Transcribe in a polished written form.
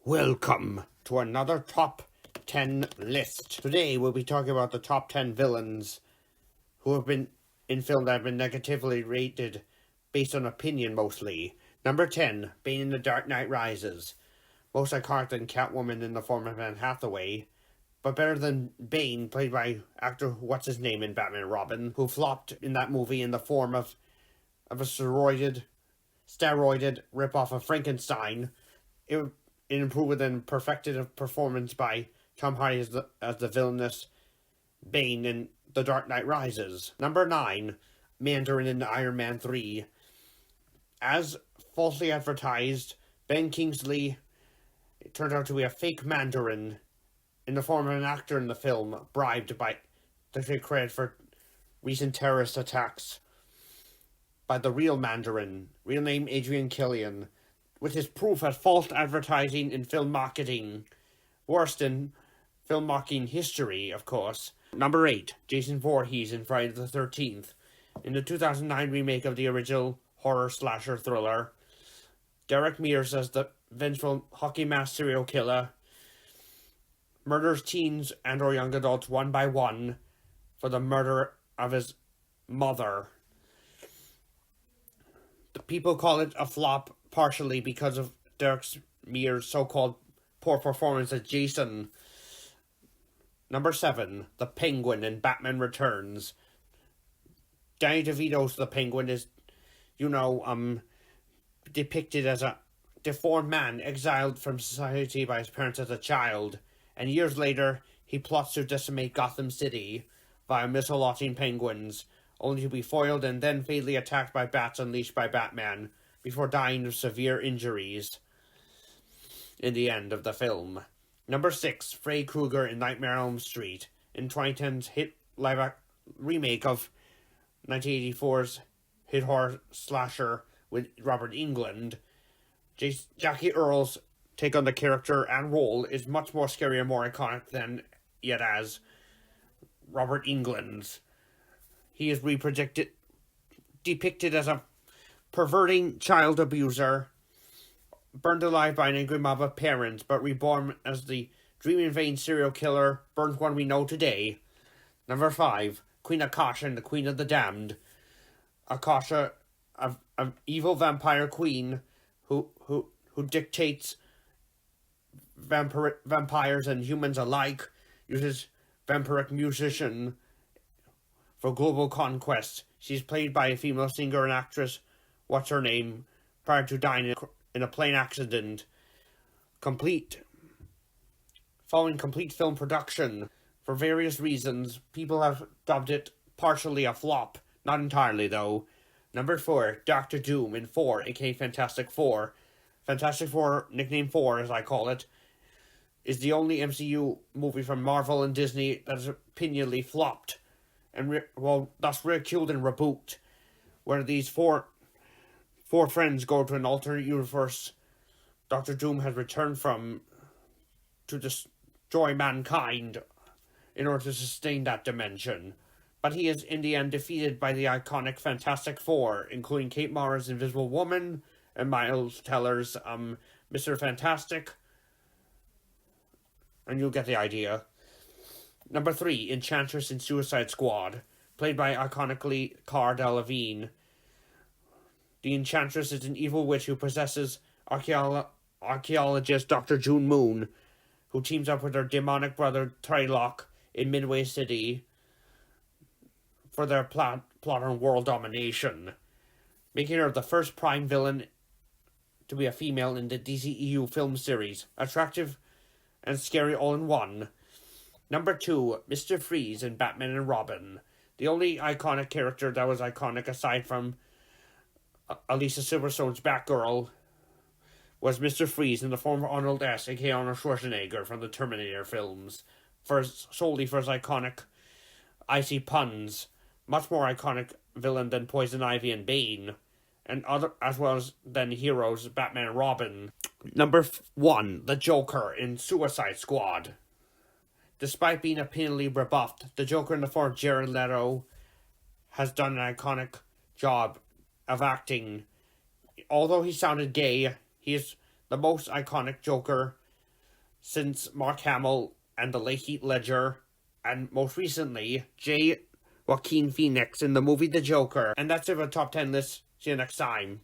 Welcome to another top 10 list. Today we'll be talking about the top 10 villains who have been in film that have been negatively rated based on opinion mostly. Number 10, Bane in The Dark Knight Rises. Most iconic than Catwoman in the form of Anne Hathaway, but better than Bane, played by actor what's-his-name in Batman and Robin, who flopped in that movie in the form of a steroided ripoff of Frankenstein. It improved and perfected a performance by Tom Hardy as the villainous Bane in The Dark Knight Rises. Number 9, Mandarin in Iron Man 3. As falsely advertised, Ben Kingsley turned out to be a fake Mandarin in the form of an actor in the film, bribed to take credit for recent terrorist attacks by the real Mandarin, real name Adrian Killian, with his proof as false advertising in film marketing. Worst in film marketing history, of course. Number 8, Jason Voorhees in Friday the 13th. In the 2009 remake of the original horror slasher thriller, Derek Mears as the vengeful hockey mask serial killer murders teens and or young adults one by one for the murder of his mother. The people call it a flop partially because of Derek Mears' so-called poor performance as Jason. Number 7, the Penguin in Batman Returns. Danny DeVito's the Penguin is, depicted as a deformed man exiled from society by his parents as a child, and years later he plots to decimate Gotham City via missile-launching penguins, only to be foiled and then fatally attacked by bats unleashed by Batman, before dying of severe injuries in the end of the film. Number 6, Freddy Krueger in Nightmare on Elm Street. In 2010's hit remake of 1984's hit horror slasher with Robert Englund, Jackie Earle's take on the character and role is much more scary and more iconic than yet as Robert Englund's. He is depicted as a perverting child abuser, burned alive by an angry mob of parents, but reborn as the dreaming vain serial killer Burns one we know today. Number 5, Queen Akasha and the Queen of the Damned. Akasha, an evil vampire queen who dictates vampires and humans alike, uses vampiric musician for global conquest. She's played by a female singer and actress, what's her name, prior to dying in a plane accident. Following complete film production, for various reasons, people have dubbed it partially a flop. Not entirely, though. Number 4, Doctor Doom in 4, aka Fantastic Four. Fantastic Four, nicknamed 4 as I call it, is the only MCU movie from Marvel and Disney that has opinionally flopped, and thus ridiculed and reboot, where these four friends go to an alternate universe Doctor Doom has returned from to destroy mankind in order to sustain that dimension. But he is in the end defeated by the iconic Fantastic Four, including Kate Mara's Invisible Woman and Miles Teller's Mr. Fantastic, and you'll get the idea. Number 3, Enchantress in Suicide Squad, played by iconically Cara Delevingne. The Enchantress is an evil witch who possesses archaeologist Dr. June Moon, who teams up with her demonic brother Trilok in Midway City for their plot on world domination, making her the first prime villain to be a female in the DCEU film series. Attractive and scary all in one. Number 2, Mr. Freeze in Batman and Robin. The only iconic character that was iconic aside from Alicia Silverstone's Batgirl was Mr. Freeze in the form of Arnold S., aka Arnold Schwarzenegger from the Terminator films, solely for his iconic icy puns. Much more iconic villain than Poison Ivy and Bane, and as well as than heroes Batman and Robin. Number 1, the Joker in Suicide Squad. Despite being opinionally rebuffed, the Joker in the form of Jared Leto has done an iconic job of acting. Although he sounded gay, he is the most iconic Joker since Mark Hamill and the late Heath Ledger, and most recently, Joaquin Phoenix in the movie The Joker. And that's it for the top 10 list. See you next time.